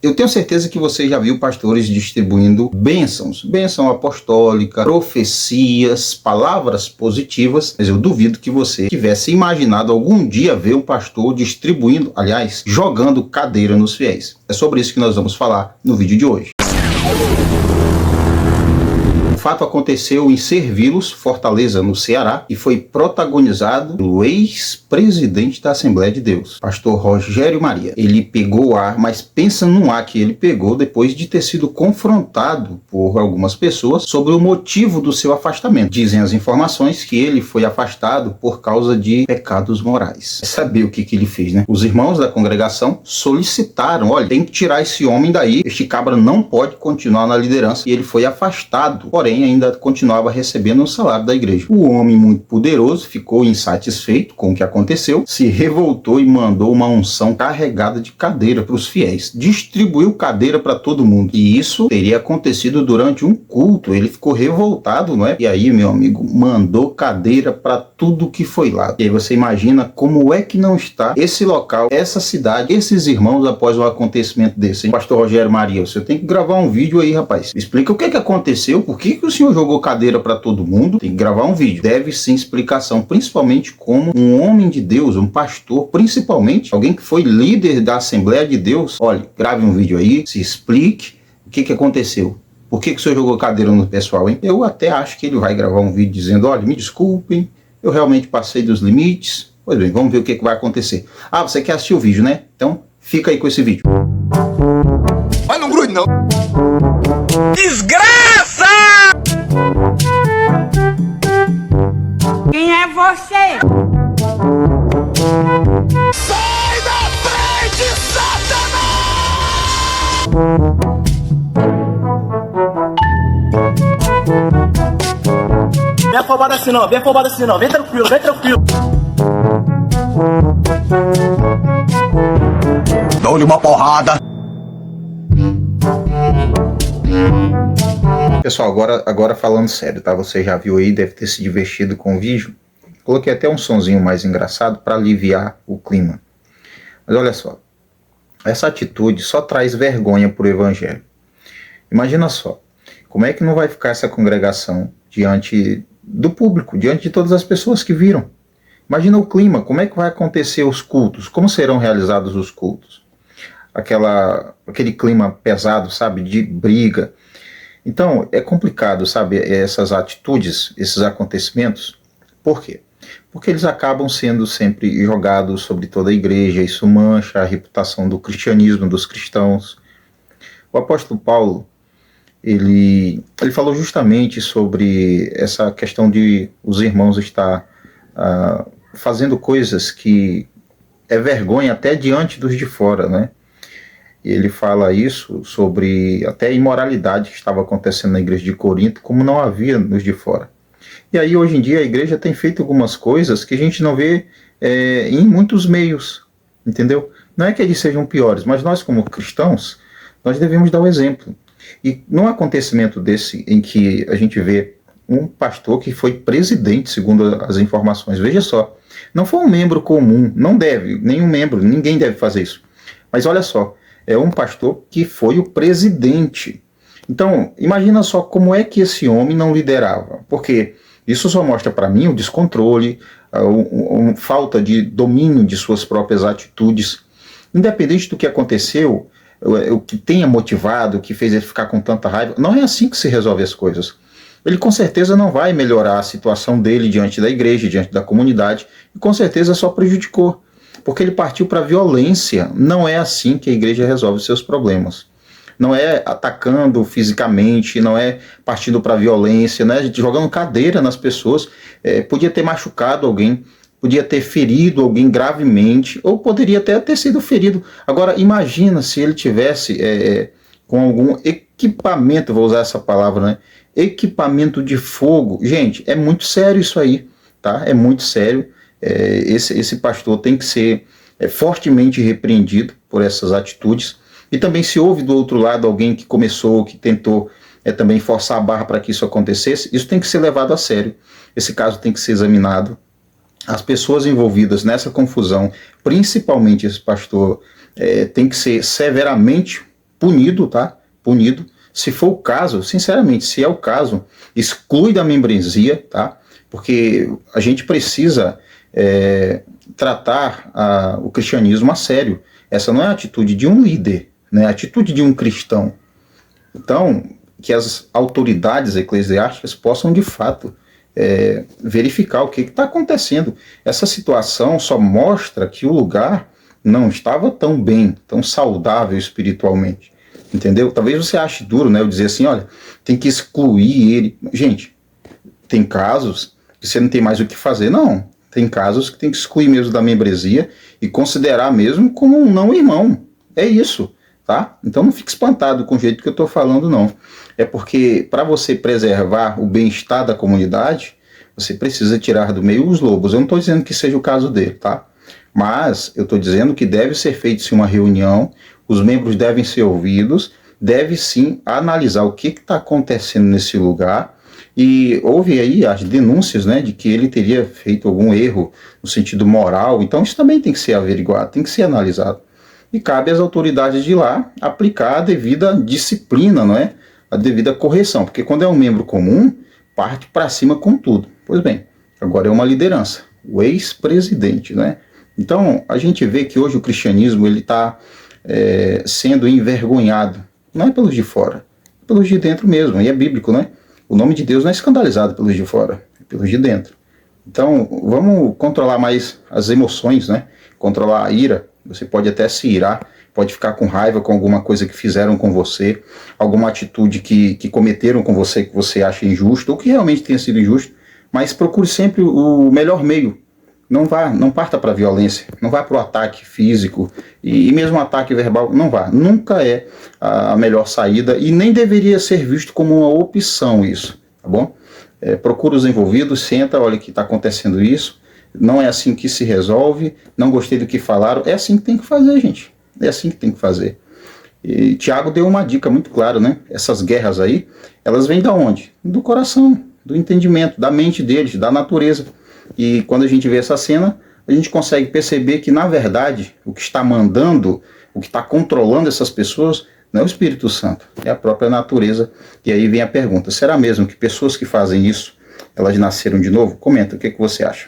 Eu tenho certeza que você já viu pastores distribuindo bênçãos, bênção apostólica, profecias, palavras positivas, mas eu duvido que você tivesse imaginado algum dia ver um pastor distribuindo, aliás, jogando cadeira nos fiéis. É sobre isso que nós vamos falar no vídeo de hoje. O fato aconteceu em Servilos, Fortaleza, no Ceará, e foi protagonizado pelo ex-presidente da Assembleia de Deus, pastor Rogério Maria. Ele pegou o ar, mas pensa no ar que ele pegou depois de ter sido confrontado por algumas pessoas sobre o motivo do seu afastamento. Dizem as informações que ele foi afastado por causa de pecados morais. Saber o que ele fez, né? Os irmãos da congregação solicitaram, olha, tem que tirar esse homem daí, este cabra não pode continuar na liderança, e ele foi afastado, porém ainda continuava recebendo o salário da igreja. O homem, muito poderoso, ficou insatisfeito com o que aconteceu, se revoltou e mandou uma unção carregada de cadeira para os fiéis. Distribuiu cadeira para todo mundo. E isso teria acontecido durante um culto. Ele ficou revoltado, não é? E aí, meu amigo, mandou cadeira para tudo que foi lá. E aí você imagina como é que não está esse local, essa cidade, esses irmãos após um acontecimento desse, hein? Pastor Rogério Maria, você tem que gravar um vídeo aí, rapaz. Explica o que aconteceu, por que o senhor jogou cadeira para todo mundo. Tem que gravar um vídeo. Deve sim explicação, principalmente como um homem de Deus, um pastor, principalmente alguém que foi líder da Assembleia de Deus. Olha, grave um vídeo aí, se explique o que aconteceu. Por que o senhor jogou cadeira no pessoal, hein? Eu até acho que ele vai gravar um vídeo dizendo, olha, me desculpem, eu realmente passei dos limites. Pois bem, vamos ver o que vai acontecer. Ah, você quer assistir o vídeo, né? Então, fica aí com esse vídeo. Mas não grude, não. Desgraça! Quem é você? Sai da frente, Satanás! Vem afobado assim não, vem afobado assim não, vem tranquilo, vem tranquilo. Dou-lhe uma porrada. Pessoal, agora falando sério, tá? Você já viu aí, deve ter se divertido com o vídeo. Coloquei até um sonzinho mais engraçado para aliviar o clima. Mas olha só, essa atitude só traz vergonha para o evangelho. Imagina só, como é que não vai ficar essa congregação diante do público, diante de todas as pessoas que viram? Imagina o clima, como é que vai acontecer os cultos, como serão realizados os cultos? Aquele clima pesado, sabe, de briga. Então, é complicado, sabe, essas atitudes, esses acontecimentos. Por quê? Porque eles acabam sendo sempre jogados sobre toda a igreja, isso mancha a reputação do cristianismo, dos cristãos. O apóstolo Paulo, ele falou justamente sobre essa questão de os irmãos estar fazendo coisas que é vergonha até diante dos de fora, né? Ele fala isso sobre até a imoralidade que estava acontecendo na igreja de Corinto, como não havia nos de fora. E aí, hoje em dia, a igreja tem feito algumas coisas que a gente não vê em muitos meios, entendeu? Não é que eles sejam piores, mas nós, como cristãos, nós devemos dar o exemplo. E num acontecimento desse, em que a gente vê um pastor que foi presidente, segundo as informações, veja só, não foi um membro comum, não deve, nenhum membro, ninguém deve fazer isso. Mas olha só, é um pastor que foi o presidente. Então, imagina só como é que esse homem não liderava. Porque isso só mostra para mim o descontrole, a falta de domínio de suas próprias atitudes. Independente do que aconteceu, o que tenha motivado, o que fez ele ficar com tanta raiva, não é assim que se resolve as coisas. Ele com certeza não vai melhorar a situação dele diante da igreja, diante da comunidade, e com certeza só prejudicou. Porque ele partiu para a violência. Não é assim que a igreja resolve seus problemas. Não é atacando fisicamente, não é partindo para a violência, não é jogando cadeira nas pessoas. Podia ter machucado alguém, podia ter ferido alguém gravemente, ou poderia até ter sido ferido. Agora, imagina se ele tivesse com algum equipamento, vou usar essa palavra, né? Equipamento de fogo. Gente, é muito sério isso aí, tá? É muito sério. Esse pastor tem que ser fortemente repreendido por essas atitudes. E também, se houve do outro lado alguém que começou, que tentou também forçar a barra para que isso acontecesse, isso tem que ser levado a sério. Esse caso tem que ser examinado. As pessoas envolvidas nessa confusão, principalmente esse pastor, tem que ser severamente punido, tá? Punido. Se for o caso, sinceramente, se é o caso, exclui da membresia, tá? Porque a gente precisa tratar o cristianismo a sério. Essa não é a atitude de um líder, né? É a atitude de um cristão. Então, que as autoridades eclesiásticas possam, de fato, verificar o que está acontecendo. Essa situação só mostra que o lugar não estava tão bem, tão saudável espiritualmente. Entendeu? Talvez você ache duro, né? Eu dizer assim, olha, tem que excluir ele. Gente, tem casos que você não tem mais o que fazer. Não. Tem casos que tem que excluir mesmo da membresia e considerar mesmo como um não irmão. É isso, tá? Então não fique espantado com o jeito que eu estou falando, não. É porque para você preservar o bem-estar da comunidade, você precisa tirar do meio os lobos. Eu não estou dizendo que seja o caso dele, tá? Mas eu estou dizendo que deve ser feita uma reunião, os membros devem ser ouvidos, deve sim analisar o que está acontecendo nesse lugar. E houve aí as denúncias, né, de que ele teria feito algum erro no sentido moral. Então isso também tem que ser averiguado, tem que ser analisado. E cabe às autoridades de lá aplicar a devida disciplina, não é? A devida correção. Porque quando é um membro comum, parte para cima com tudo. Pois bem, agora é uma liderança, o ex-presidente, né? Então a gente vê que hoje o cristianismo ele está sendo envergonhado. Não é pelos de fora, é pelos de dentro mesmo. E é bíblico, né? O nome de Deus não é escandalizado pelos de fora, é pelos de dentro. Então, vamos controlar mais as emoções, né? Controlar a ira. Você pode até se irar, pode ficar com raiva com alguma coisa que fizeram com você, alguma atitude que cometeram com você que você acha injusto, ou que realmente tenha sido injusto, mas procure sempre o melhor meio. Não parta para a violência, não vá para o ataque físico e mesmo ataque verbal, não vá. Nunca é a melhor saída e nem deveria ser visto como uma opção isso, tá bom? Procura os envolvidos, senta, olha que está acontecendo isso, não é assim que se resolve, não gostei do que falaram, é assim que tem que fazer, gente, é assim que tem que fazer. E Tiago deu uma dica muito clara, né? Essas guerras aí, elas vêm da onde? Do coração, do entendimento, da mente deles, da natureza. E quando a gente vê essa cena, a gente consegue perceber que, na verdade, o que está mandando, o que está controlando essas pessoas, não é o Espírito Santo, é a própria natureza. E aí vem a pergunta, será mesmo que pessoas que fazem isso, elas nasceram de novo? Comenta, o que você acha?